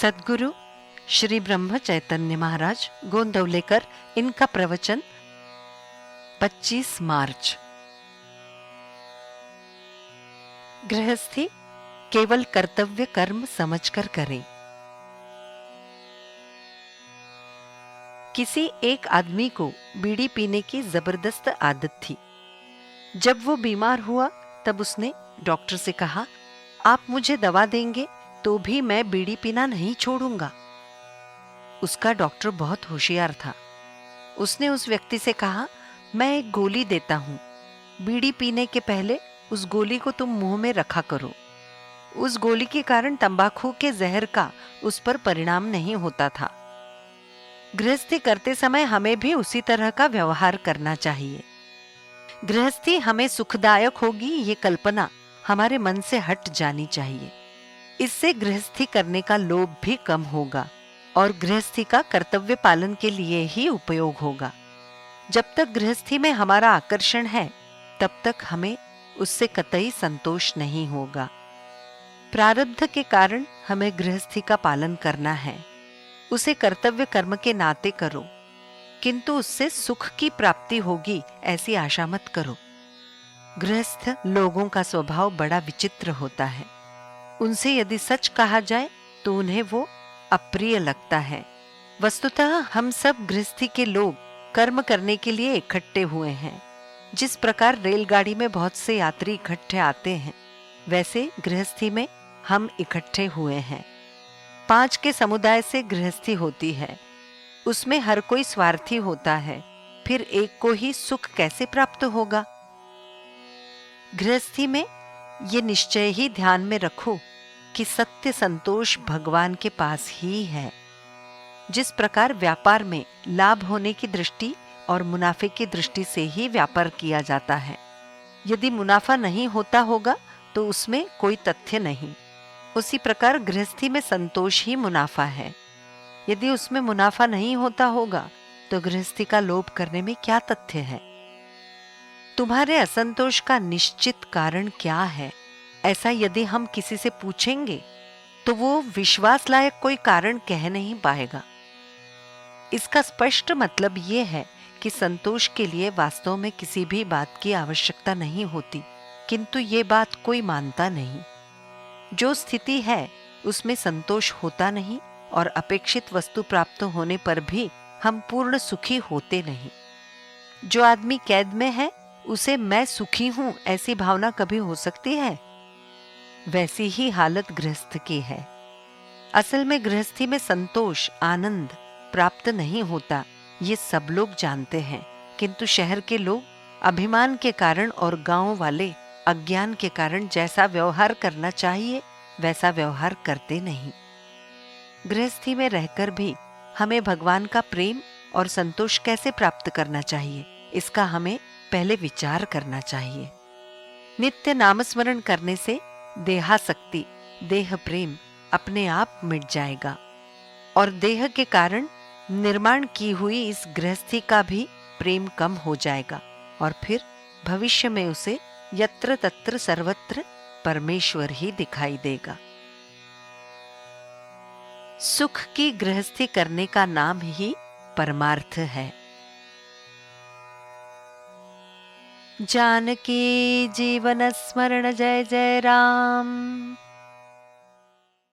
सद्गुरु श्री ब्रह्म चैतन्य महाराज गोंदवलेकर, इनका प्रवचन 25 मार्च। गृहस्थी केवल कर्तव्य कर्म समझकर करें। किसी एक आदमी को बीड़ी पीने की जबरदस्त आदत थी। जब वो बीमार हुआ तब उसने डॉक्टर से कहा, आप मुझे दवा देंगे तो भी मैं बीड़ी पीना नहीं छोड़ूंगा। उसका डॉक्टर बहुत होशियार था। उसने उस व्यक्ति से कहा, मैं एक गोली देता हूं, बीड़ी पीने के पहले उस गोली को तुम मुंह में रखा करो। उस गोली के कारण तंबाकू के जहर का उस पर परिणाम नहीं होता था। गृहस्थी करते समय हमें भी उसी तरह का व्यवहार करना चाहिए। गृहस्थी हमें सुखदायक होगी, ये कल्पना हमारे मन से हट जानी चाहिए। इससे गृहस्थी करने का लोभ भी कम होगा और गृहस्थी का कर्तव्य पालन के लिए ही उपयोग होगा। जब तक गृहस्थी में हमारा आकर्षण है, तब तक हमें उससे कतई संतोष नहीं होगा। प्रारब्ध के कारण हमें गृहस्थी का पालन करना है। उसे कर्तव्य कर्म के नाते करो, किंतु उससे सुख की प्राप्ति होगी ऐसी आशा मत करो। गृहस्थ लोगों का स्वभाव बड़ा विचित्र होता है। उनसे यदि सच कहा जाए तो उन्हें वो अप्रिय लगता है। वस्तुतः हम सब गृहस्थी के लोग कर्म करने के लिए इकट्ठे हुए हैं। जिस प्रकार रेलगाड़ी में बहुत से यात्री इकट्ठे आते हैं, वैसे गृहस्थी में हम इकट्ठे हुए हैं। 5 के समुदाय से गृहस्थी होती है। उसमें हर कोई स्वार्थी होता है, फिर एक को ही सुख कैसे प्राप्त होगा। गृहस्थी में ये निश्चय ही ध्यान में रखो कि सत्य संतोष भगवान के पास ही है। जिस प्रकार व्यापार में लाभ होने की दृष्टि और मुनाफे की दृष्टि से ही व्यापार किया जाता है। यदि मुनाफा नहीं होता होगा तो उसमें कोई तथ्य नहीं। उसी प्रकार गृहस्थी में संतोष ही मुनाफा है। यदि उसमें मुनाफा नहीं होता होगा तो गृहस्थी का लोभ करने में क्या तथ्य है। तुम्हारे असंतोष का निश्चित कारण क्या है, ऐसा यदि हम किसी से पूछेंगे तो वो विश्वास लायक कोई कारण कह नहीं पाएगा। इसका स्पष्ट मतलब ये है कि संतोष के लिए वास्तव में किसी भी बात की आवश्यकता नहीं होती, किंतु ये बात कोई मानता नहीं। जो स्थिति है उसमें संतोष होता नहीं और अपेक्षित वस्तु प्राप्त होने पर भी हम पूर्ण सुखी होते नहीं। जो आदमी कैद में है, उसे मैं सुखी हूं ऐसी भावना कभी हो सकती है? वैसी ही हालत गृहस्थ की है। असल में गृहस्थी में संतोष, आनंद प्राप्त नहीं होता, ये सब लोग जानते हैं, किंतु शहर के लोग अभिमान के कारण और गांव वाले अज्ञान के कारण जैसा व्यवहार करना चाहिए वैसा व्यवहार करते नहीं। गृहस्थी में रहकर भी हमें भगवान का प्रेम और संतोष कैसे प्राप्त करना चाहिए, इसका हमें पहले विचार करना चाहिए। नित्य नामस्मरण करने से देहासक्ति, देह प्रेम अपने आप मिट जाएगा और देह के कारण निर्माण की हुई इस गृहस्थी का भी प्रेम कम हो जाएगा और फिर भविष्य में उसे यत्र तत्र सर्वत्र परमेश्वर ही दिखाई देगा। सुख की गृहस्थी करने का नाम ही परमार्थ है। जानकी जीवन स्मरण जय जय राम।